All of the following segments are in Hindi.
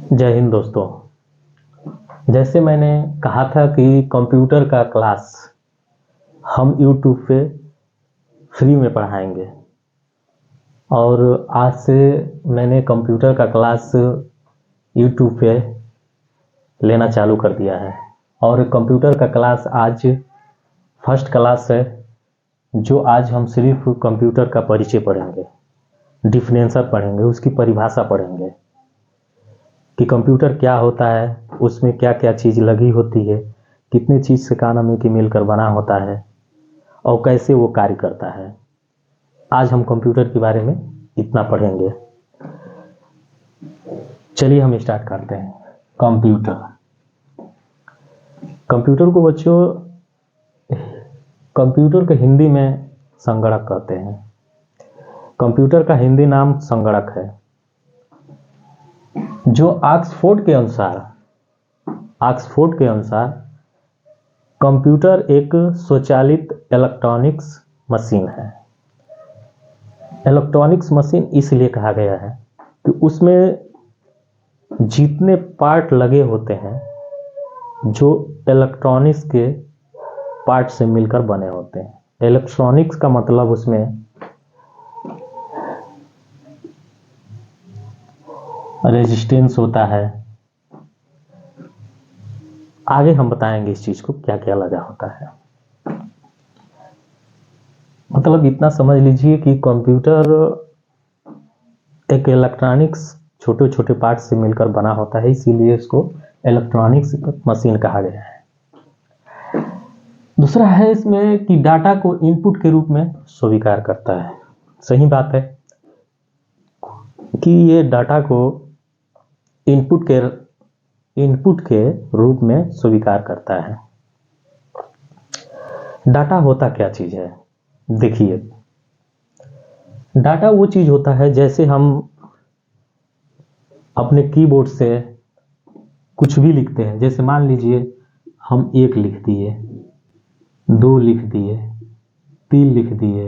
जय हिंद दोस्तों। जैसे मैंने कहा था कि कंप्यूटर का क्लास हम यूट्यूब पे फ्री में पढ़ाएंगे और आज से मैंने कंप्यूटर का क्लास यूट्यूब पे लेना चालू कर दिया है। और कंप्यूटर का क्लास आज फर्स्ट क्लास है, जो आज हम सिर्फ कंप्यूटर का परिचय पढ़ेंगे, डिफरेंशियल पढ़ेंगे, उसकी परिभाषा पढ़ेंगे कि कंप्यूटर क्या होता है, उसमें क्या क्या चीज़ लगी होती है, कितने चीज़ से कान में की मिलकर बना होता है और कैसे वो कार्य करता है। आज हम कंप्यूटर के बारे में इतना पढ़ेंगे। चलिए हम स्टार्ट करते हैं। कंप्यूटर को बच्चों, कंप्यूटर को हिंदी में संगणक कहते हैं। कंप्यूटर का हिंदी नाम संगणक है, जो ऑक्सफोर्ड के अनुसार कंप्यूटर एक स्वचालित इलेक्ट्रॉनिक्स मशीन है। इलेक्ट्रॉनिक्स मशीन इसलिए कहा गया है कि उसमें जितने पार्ट लगे होते हैं जो इलेक्ट्रॉनिक्स के पार्ट से मिलकर बने होते हैं। इलेक्ट्रॉनिक्स का मतलब उसमें रेजिस्टेंस होता है। आगे हम बताएंगे इस चीज को क्या क्या लगा होता है। मतलब इतना समझ लीजिए कि कंप्यूटर एक इलेक्ट्रॉनिक्स छोटे छोटे पार्ट से मिलकर बना होता है, इसीलिए इसको इलेक्ट्रॉनिक्स मशीन कहा गया है। दूसरा है इसमें कि डाटा को इनपुट के रूप में स्वीकार करता है। सही बात है कि ये डाटा को इनपुट के रूप में स्वीकार करता है। डाटा होता क्या चीज है? देखिए, डाटा वो चीज होता है जैसे हम अपने कीबोर्ड से कुछ भी लिखते हैं। जैसे मान लीजिए हम 1 लिख दिए, 2 लिख दिए, 3 लिख दिए,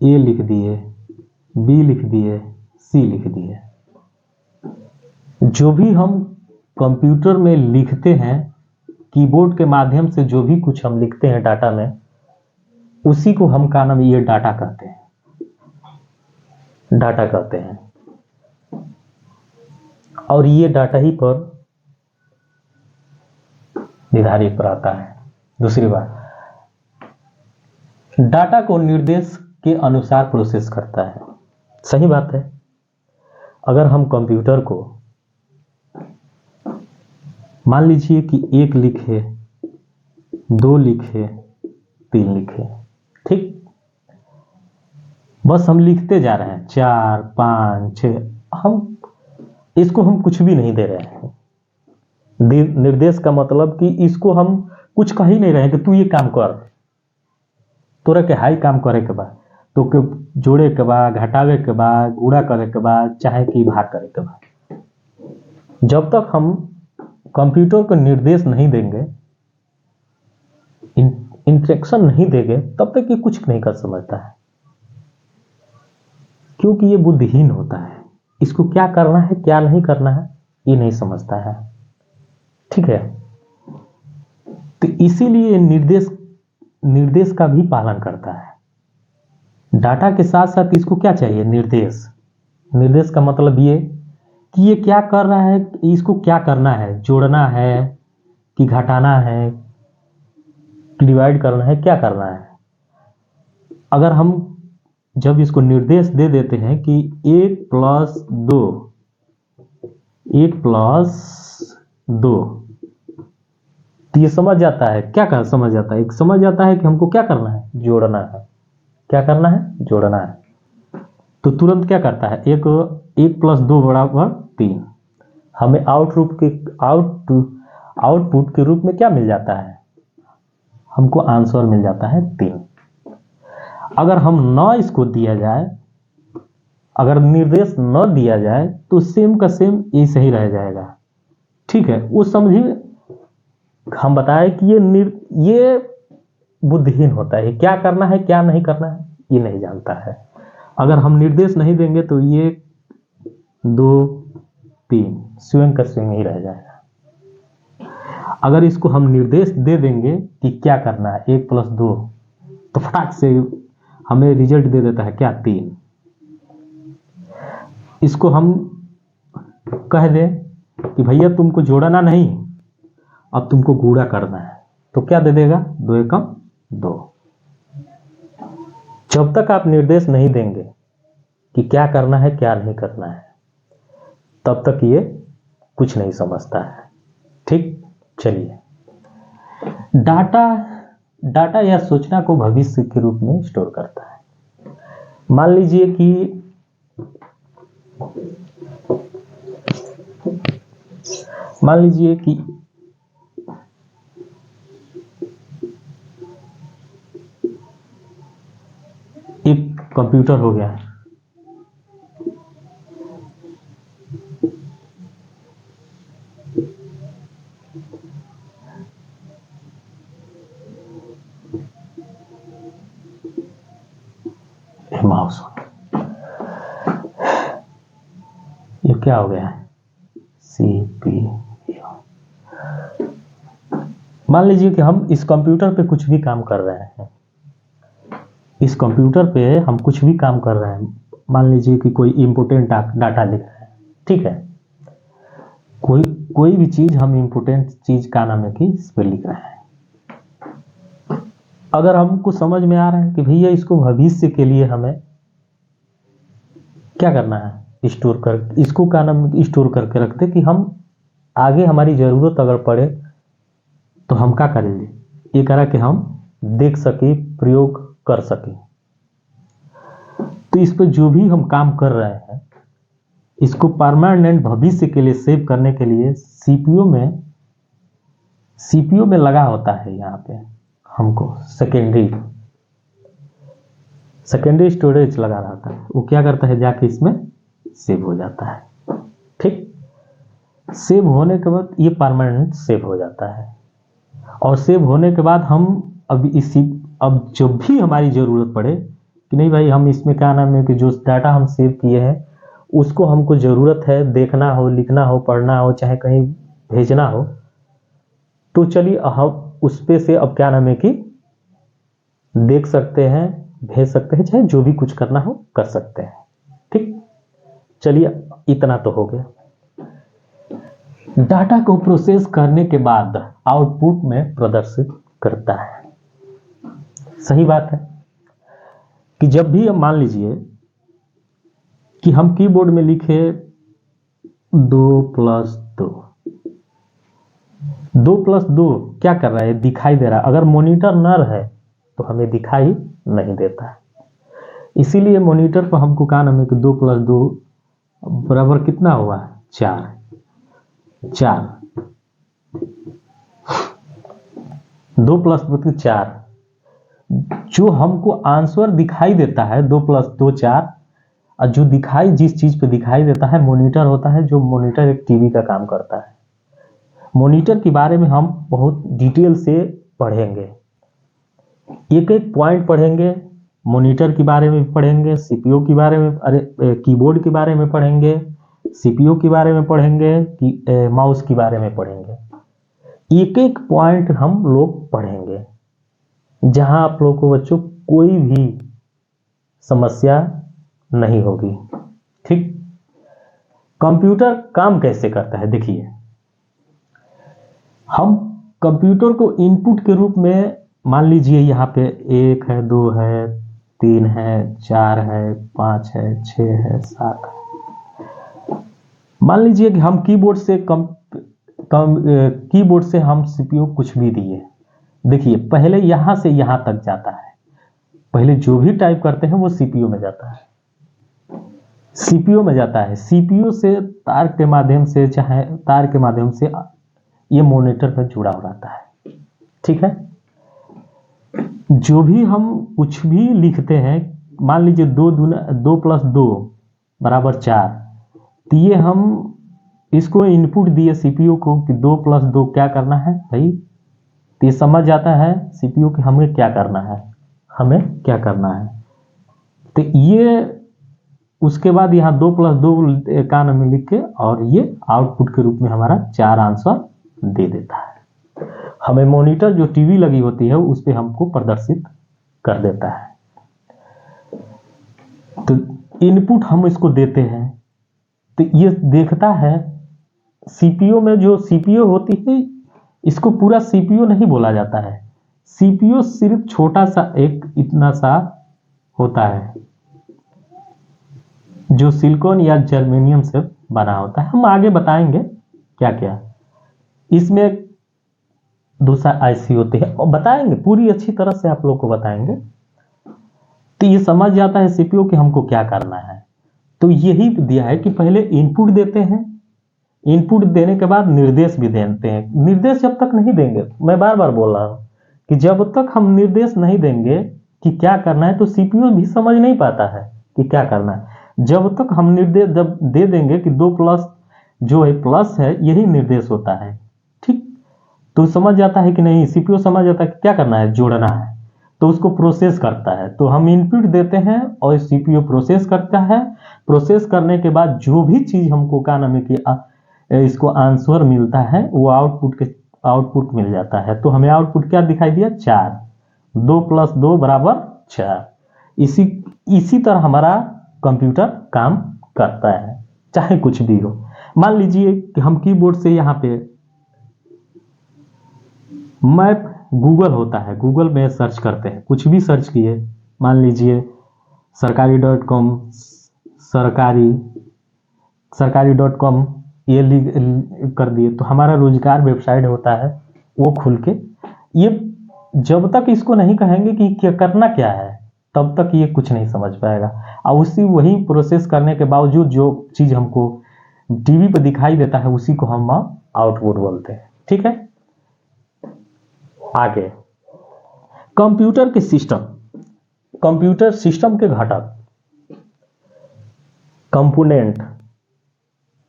ए लिख दिए, बी लिख दिए, सी लिख दिए। जो भी हम कंप्यूटर में लिखते हैं, कीबोर्ड के माध्यम से जो भी कुछ हम लिखते हैं डाटा में, उसी को हम का नाम ये डाटा कहते हैं। और ये डाटा ही पर निर्धारित रहता है। दूसरी बात, डाटा को निर्देश के अनुसार प्रोसेस करता है। सही बात है। अगर हम कंप्यूटर को मान लीजिए कि 1 लिखे, 2 लिखे, 3 लिखे, ठीक, बस हम लिखते जा रहे हैं 4, 5, 6, इसको हम कुछ भी नहीं दे रहे हैं। निर्देश का मतलब कि इसको हम कुछ कह ही नहीं रहे हैं कि तू ये काम कर, तोरा के हाई काम करे के बाद, तो के जोड़े के बाद, घटावे के बाद, गुणा करे के बाद, चाहे कि भाग करे के बाद। जब तक हम कंप्यूटर को निर्देश नहीं देंगे, इंस्ट्रक्शन नहीं देंगे, तब तक ये कुछ नहीं कर समझता है, क्योंकि ये बुद्धिहीन होता है। इसको क्या करना है क्या नहीं करना है ये नहीं समझता है, ठीक है। तो इसीलिए निर्देश का भी पालन करता है। डाटा के साथ साथ इसको क्या चाहिए? निर्देश का मतलब ये कि ये क्या कर रहा है, इसको क्या करना है, जोड़ना है कि घटाना है, डिवाइड करना है, क्या करना है। अगर हम जब इसको निर्देश दे देते हैं कि 1 + 2, तो ये समझ जाता है। क्या समझ जाता है? समझ जाता है कि हमको क्या करना है, जोड़ना है। क्या करना है? जोड़ना है। तो तुरंत क्या करता है, 1 + 2 = 3। हमें आउटपुट के रूप में क्या मिल जाता है? हमको आंसर मिल जाता है 3। अगर हम न इसको दिया जाए, अगर निर्देश न दिया जाए, तो सेम का सेम ये सही रह जाएगा, ठीक है। वो समझिए, हम बताएं कि ये बुद्धिहीन होता है। क्या करना है क्या नहीं करना है ये नहीं जानता है। अगर हम निर्देश नहीं देंगे तो ये 2 3, स्वयं का स्वयं ही रह जाएगा। अगर इसको हम निर्देश दे देंगे कि क्या करना है 1 + 2, तो फटाक से हमें रिजल्ट दे देता है क्या 3। इसको हम कह दें कि भैया तुमको जोड़ना नहीं, अब तुमको गुणा करना है, तो क्या दे देगा 2 एकम 2। जब तक आप निर्देश नहीं देंगे कि क्या करना है क्या नहीं करना है, तब तक ये कुछ नहीं समझता है। ठीक, चलिए। डाटा या सूचना को भविष्य के रूप में स्टोर करता है। मान लीजिए कि एक कंप्यूटर हो गया है, माउस, ये क्या हो गया है CPU। मान लीजिए कि हम इस कंप्यूटर पे कुछ भी काम कर रहे हैं, इस कंप्यूटर पे हम कुछ भी काम कर रहे हैं। मान लीजिए कि कोई इंपोर्टेंट डाटा लिख रहे हैं, ठीक है, कोई भी चीज हम इंपोर्टेंट चीज का नाम है कि इस पे लिख रहे हैं। अगर हमको समझ में आ रहा है कि भैया इसको भविष्य के लिए हमें क्या करना है, स्टोर कर, इसको का नाम स्टोर करके रखते कि हम आगे हमारी जरूरत अगर पड़े तो हम क्या करेंगे, ये करा कि हम देख सके, प्रयोग कर सके। तो इस पर जो भी हम काम कर रहे हैं, इसको परमानेंट भविष्य के लिए सेव करने के लिए सीपीयू में लगा होता है। यहाँ पे हमको सेकेंडरी स्टोरेज लगा रहता है, वो क्या करता है, जाके इसमें सेव हो जाता है। ठीक, सेव होने के बाद ये परमानेंट सेव हो जाता है, और सेव होने के बाद हम अब जब भी हमारी जरूरत पड़े कि नहीं भाई हम इसमें क्या नाम है कि जो डाटा हम सेव किए हैं उसको हमको जरूरत है, देखना हो, लिखना हो, पढ़ना हो, चाहे कहीं भेजना हो, तो चलिए हम उस पे से अब क्या नाम है कि देख सकते हैं, भेज सकते हैं, चाहे जो भी कुछ करना हो कर सकते हैं। ठीक, चलिए इतना तो हो गया। डाटा को प्रोसेस करने के बाद आउटपुट में प्रदर्शित करता है। सही बात है कि जब भी हम मान लीजिए कि हम कीबोर्ड में लिखे 2 + 2, 2 + 2 क्या कर रहा है, दिखाई दे रहा है। अगर मॉनिटर न रहे तो हमें दिखाई नहीं देता है, इसीलिए मॉनिटर पर हमको कहा नाम है कि 2 + 2 बराबर कितना हुआ, 4। 2 + 2 4। जो हमको आंसर दिखाई देता है 2 + 2 4, और जो दिखाई जिस चीज पे दिखाई देता है मॉनिटर होता है, जो मॉनिटर एक टीवी का काम करता है। मॉनिटर के बारे में हम बहुत डिटेल से पढ़ेंगे, एक एक पॉइंट पढ़ेंगे, मॉनिटर के बारे में पढ़ेंगे, सीपीयू के बारे में, कीबोर्ड के बारे में पढ़ेंगे, सीपीयू के बारे में पढ़ेंगे, कि माउस के बारे में पढ़ेंगे। एक एक पॉइंट हम लोग पढ़ेंगे, जहां आप लोगों को बच्चों कोई भी समस्या नहीं होगी। ठीक, कंप्यूटर काम कैसे करता है देखिए, हम कंप्यूटर को इनपुट के रूप में मान लीजिए यहाँ पे 1 है, 2 है, 3 है, 4 है, 5 है, 6 है, 7 है। मान लीजिए कि हम कीबोर्ड से हम सीपीयू कुछ भी दिए, देखिए पहले यहां से यहां तक जाता है, पहले जो भी टाइप करते हैं वो सीपीयू में जाता है, सीपीयू से तार के माध्यम से, चाहे तार के माध्यम से ये मॉनिटर पर जुड़ा हो रहता है। ठीक है, जो भी हम कुछ भी लिखते हैं, मान लीजिए 2 + 2 = 4, तो ये हम इसको इनपुट दिए सीपीयू को कि 2 + 2 क्या करना है भाई, तो ये समझ जाता है सीपीयू कि हमें क्या करना है, तो ये उसके बाद यहाँ 2+2 का नाम लिख के और ये आउटपुट के रूप में हमारा 4 आंसर दे देता है। हमें मॉनिटर जो टीवी लगी होती है उस पे हमको प्रदर्शित कर देता है। तो इनपुट हम इसको देते हैं तो ये देखता है। सीपीयू में जो सीपीयू होती है इसको पूरा सीपीयू नहीं बोला जाता है। सीपीयू सिर्फ छोटा सा एक इतना सा होता है जो सिलिकॉन या जर्मेनियम से बना होता है। हम आगे बताएंगे क्या क्या इसमें दूसरा आईसी होती है और बताएंगे पूरी अच्छी तरह से आप लोग को बताएंगे। तो ये समझ जाता है सीपीयू कि हमको क्या करना है। तो यही दिया है कि पहले इनपुट देते हैं, इनपुट देने के बाद निर्देश भी देते हैं। निर्देश जब तक नहीं देंगे, मैं बार बार बोल रहा हूं कि जब तक हम निर्देश नहीं देंगे कि क्या करना है तो सीपीयू भी समझ नहीं पाता है कि क्या करना है। जब तक हम निर्देश जब दे देंगे कि 2+ जो है प्लस है यही निर्देश होता है, ठीक, तो समझ जाता है कि नहीं, सीपीयू समझ जाता है कि क्या करना है, जोड़ना है, तो उसको प्रोसेस करता है। तो हम इनपुट देते हैं और सीपीयू प्रोसेस करता है। प्रोसेस करने के बाद जो भी चीज हमको क्या नाम है कि इसको आंसर मिलता है वो आउटपुट मिल जाता है। तो हमें आउटपुट क्या दिखाई दिया, 4, 2+2 = 4। इसी तरह हमारा कंप्यूटर काम करता है, चाहे कुछ भी हो। मान लीजिए कि हम कीबोर्ड से यहाँ पे मैप गूगल होता है, गूगल में सर्च करते हैं, कुछ भी सर्च किए, मान लीजिए सरकारी.com, सरकारी.com ये कर दिए तो हमारा रोजगार वेबसाइट होता है वो खुल के, ये जब तक इसको नहीं कहेंगे कि क्या करना क्या है तब तक ये कुछ नहीं समझ पाएगा। और वही प्रोसेस करने के बावजूद जो चीज हमको टीवी पर दिखाई देता है उसी को हम आउटपुट बोलते हैं, ठीक है। आगे कंप्यूटर के सिस्टम, कंप्यूटर सिस्टम के घटक, कंपोनेंट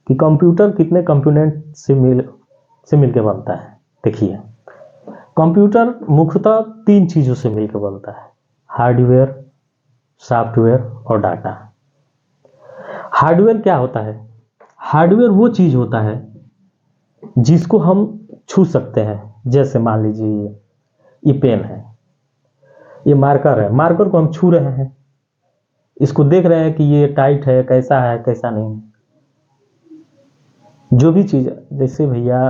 कि कंप्यूटर कितने कंपोनेंट से मिलकर बनता है। देखिए कंप्यूटर मुख्यतः 3 चीजों से मिलकर बनता है, हार्डवेयर, सॉफ्टवेयर और डाटा। हार्डवेयर क्या होता है, हार्डवेयर वो चीज होता है जिसको हम छू सकते हैं। जैसे मान लीजिए ये पेन है, ये मार्कर है, मार्कर को हम छू रहे हैं, इसको देख रहे हैं कि ये टाइट है, कैसा है कैसा नहीं। जो भी चीज, जैसे भैया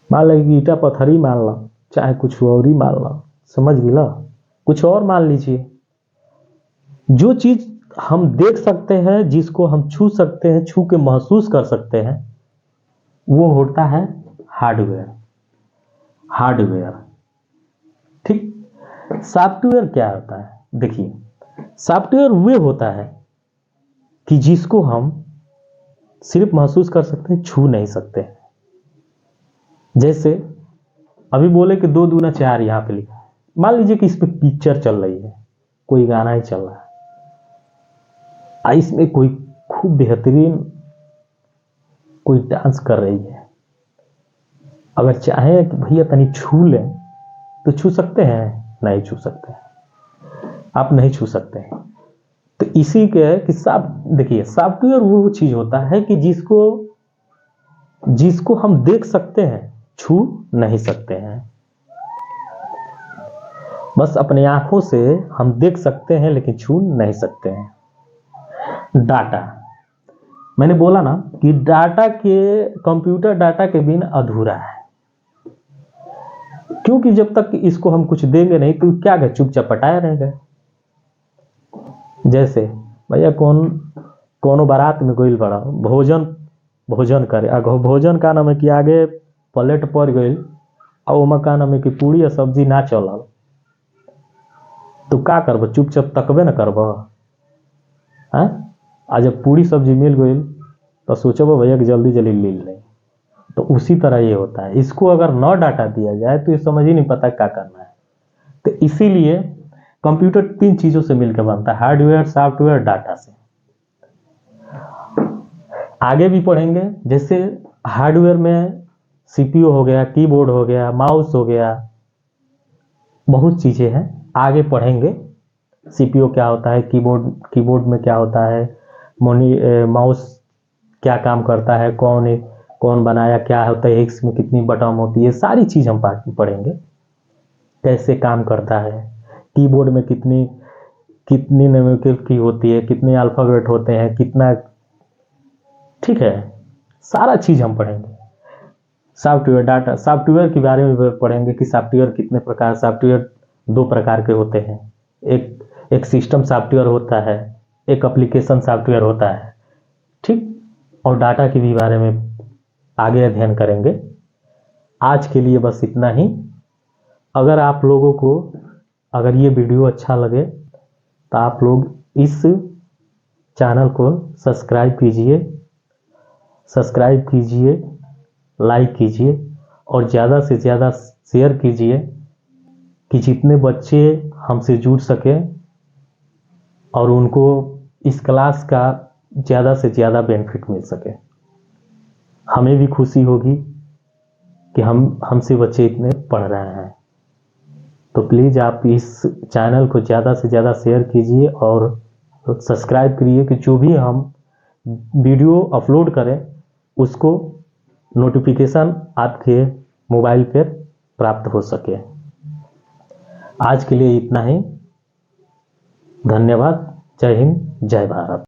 मान लीजिए ईटा पत्थर ही मान लो, चाहे कुछ और ही मान लो, समझ गिला, कुछ और मान लीजिए, जो चीज हम देख सकते हैं, जिसको हम छू सकते हैं, छू के महसूस कर सकते हैं, वो होता है हार्डवेयर। हार्डवेयर, ठीक। सॉफ्टवेयर क्या होता है, देखिए सॉफ्टवेयर वो होता है कि जिसको हम सिर्फ महसूस कर सकते हैं, छू नहीं सकते। जैसे अभी बोले कि 2 दूना 4 यहाँ पे लिखा है, मान लीजिए कि इस पे पिक्चर चल रही है, कोई गाना ही चल रहा है, इसमें कोई खूब बेहतरीन कोई डांस कर रही है। अगर चाहे कि भैया तनी छू लें तो छू सकते हैं, नहीं छू सकते, आप नहीं छू सकते हैं। तो इसी के कि देखिए सॉफ्टवेयर वो चीज होता है कि जिसको हम देख सकते हैं, छू नहीं सकते हैं। बस अपने आंखों से हम देख सकते हैं लेकिन छू नहीं सकते हैं। डाटा, मैंने बोला ना कि कंप्यूटर डाटा के बिना अधूरा है, क्योंकि जब तक इसको हम कुछ देंगे नहीं तो क्या है, चुपचाप पटाया रहेगा। जैसे भैया कोनो बारात में गोइल बड़ा भोजन करे, भोजन का नाम है कि आगे प्लेट पड़ गई और ओमा का नाम है कि पूरी या सब्जी ना चलल, तो का करब, चुपचाप तकबे न करब। आ जब पूरी सब्जी मिल गई तो सोचब भैया कि जल्दी जल्दी ले लें। तो उसी तरह ये होता है, इसको अगर न डाटा दिया जाए तो ये समझ ही नहीं पता क्या करना है। तो इसीलिए कंप्यूटर 3 चीजों से मिलकर बनता है, हार्डवेयर, सॉफ्टवेयर, डाटा से। आगे भी पढ़ेंगे, जैसे हार्डवेयर में सीपीयू हो गया, कीबोर्ड हो गया, माउस हो गया, बहुत चीजें हैं, आगे पढ़ेंगे। सीपीयू क्या होता है, कीबोर्ड में क्या होता है, माउस क्या काम करता है, कौन बनाया, क्या होता है, एक्स में कितनी बटन होती है, सारी चीज़ हम पढ़ेंगे। कैसे काम करता है, कीबोर्ड में कितनी न्यूमेरिकल की होती है, कितने अल्फ़ाबेट होते हैं, कितना, ठीक है, सारा चीज़ हम पढ़ेंगे। सॉफ्टवेयर के बारे में पढ़ेंगे कि सॉफ्टवेयर कितने प्रकार, सॉफ्टवेयर 2 प्रकार के होते हैं, एक सिस्टम सॉफ्टवेयर होता है, एक एप्लीकेशन सॉफ्टवेयर होता है, ठीक। और डाटा के भी बारे में आगे अध्ययन करेंगे। आज के लिए बस इतना ही। अगर आप लोगों को अगर ये वीडियो अच्छा लगे तो आप लोग इस चैनल को सब्सक्राइब कीजिए, लाइक कीजिए और ज़्यादा से ज़्यादा शेयर कीजिए कि जितने बच्चे हमसे जुड़ सकें और उनको इस क्लास का ज़्यादा से ज़्यादा बेनिफिट मिल सके। हमें भी खुशी होगी कि हमसे बच्चे इतने पढ़ रहे हैं। तो प्लीज़ आप इस चैनल को ज़्यादा से ज़्यादा शेयर कीजिए और सब्सक्राइब करिए कि जो भी हम वीडियो अपलोड करें उसको नोटिफिकेशन आपके मोबाइल पर प्राप्त हो सके। आज के लिए इतना ही। धन्यवाद। जय हिंद, जय भारत।